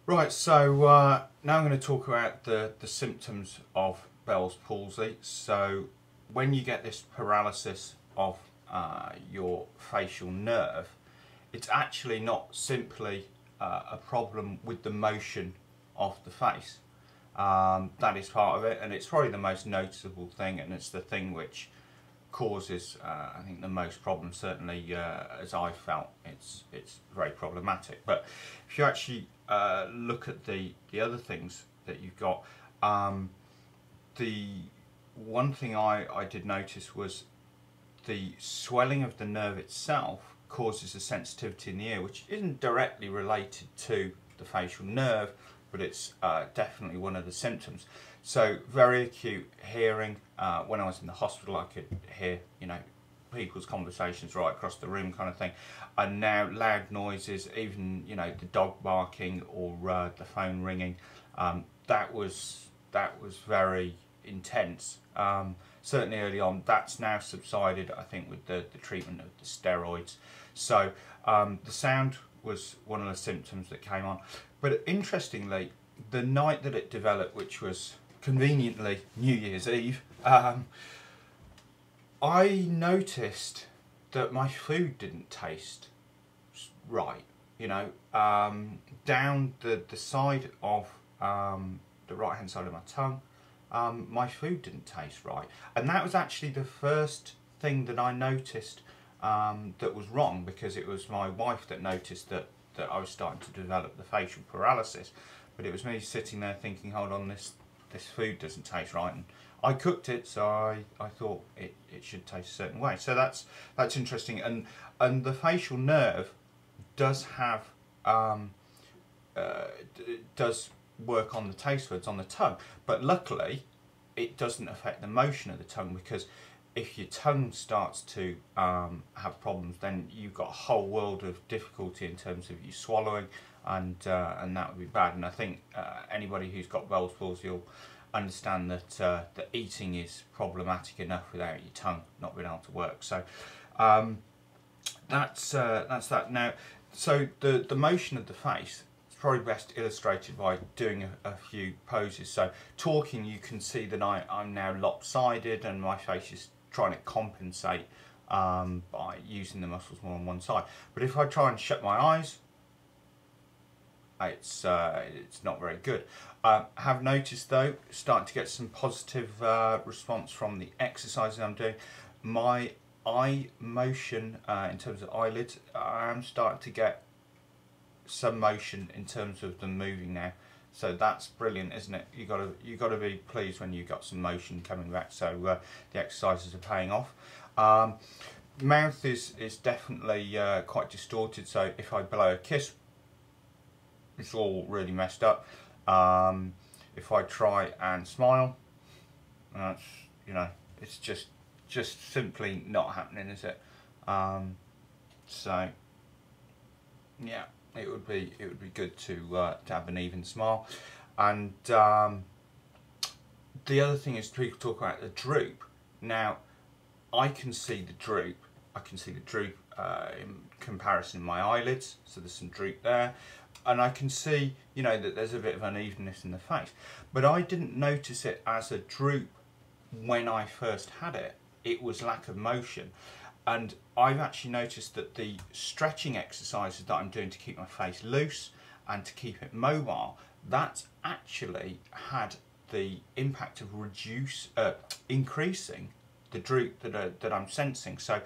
Right, so now I'm going to talk about the symptoms of Bell's palsy. So when you get this paralysis of your facial nerve, it's actually not simply a problem with the motion of the face. That is part of it, and it's probably the most noticeable thing, and it's the thing which causes, I think, the most problems. Certainly, as I felt, it's very problematic. But if you actually look at the other things that you've got, the one thing I did notice was the swelling of the nerve itself causes a sensitivity in the ear, which isn't directly related to the facial nerve, but it's definitely one of the symptoms. So very acute hearing. When I was in the hospital, I could hear, people's conversations right across the room, kind of thing. And now loud noises, even the dog barking or the phone ringing. That was very intense. Certainly early on. That's now subsided, I think, with the treatment of the steroids. So the sound was one of the symptoms that came on. But interestingly, the night that it developed, which was conveniently New Year's Eve, I noticed that my food didn't taste right. Down the side of the right hand side of my tongue, my food didn't taste right, and that was actually the first thing that I noticed that was wrong, because it was my wife that noticed that I was starting to develop the facial paralysis. But it was me sitting there thinking, hold on, this food doesn't taste right, and I cooked it, so I thought it should taste a certain way. So that's interesting, and the facial nerve does have does work on the taste buds on the tongue, but luckily it doesn't affect the motion of the tongue, because if your tongue starts to have problems, then you've got a whole world of difficulty in terms of you swallowing, and that would be bad. And I think anybody who's got Bell's palsy will understand that that eating is problematic enough without your tongue not being able to work. So that's that. Now, so the motion of the face is probably best illustrated by doing a few poses. So talking, you can see that I'm now lopsided, and my face is trying to compensate by using the muscles more on one side. But if I try and shut my eyes, it's not very good. Have noticed though, starting to get some positive response from the exercises I'm doing. My eye motion in terms of eyelids, I'm starting to get some motion in terms of them moving now. So that's brilliant, isn't it? You got to be pleased when you got some motion coming back. So the exercises are paying off. Mouth is definitely quite distorted. So if I blow a kiss, it's all really messed up. If I try and smile, that's it's just simply not happening, is it? So yeah. It would be good to have an even smile. And the other thing is, people talk about the droop. Now, I can see the droop. In comparison in my eyelids, so there's some droop there, and I can see that there's a bit of unevenness in the face. But I didn't notice it as a droop when I first had it. It was lack of motion. And I've actually noticed that the stretching exercises that I'm doing to keep my face loose and to keep it mobile, that's actually had the impact of increasing the droop that I'm sensing. So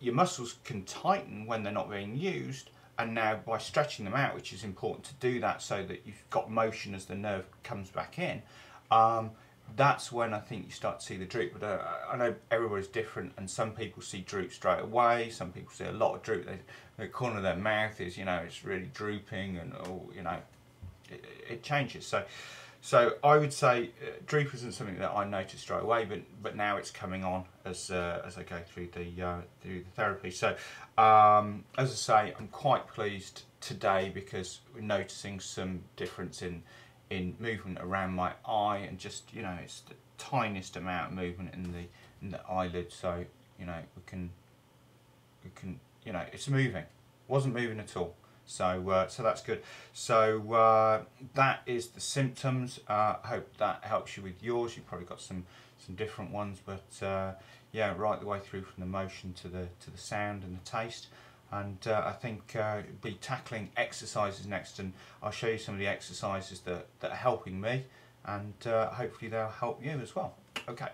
your muscles can tighten when they're not being used, and now by stretching them out, which is important to do that so that you've got motion as the nerve comes back in, that's when I think you start to see the droop. But I know everybody's different, and some people see droop straight away, some people see a lot of droop. The corner of their mouth is, it's really drooping, and it changes. So I would say droop isn't something that I noticed straight away, but now it's coming on as I go through the therapy. So as I say, I'm quite pleased today, because we're noticing some difference in movement around my eye, and just it's the tiniest amount of movement in the eyelid. So we can it's moving. Wasn't moving at all. So that's good. So that is the symptoms. Hope that helps you with yours. You've probably got some different ones, but yeah, right the way through from the motion to the sound and the taste. And I think be tackling exercises next, and I'll show you some of the exercises that are helping me, and hopefully they'll help you as well. Okay.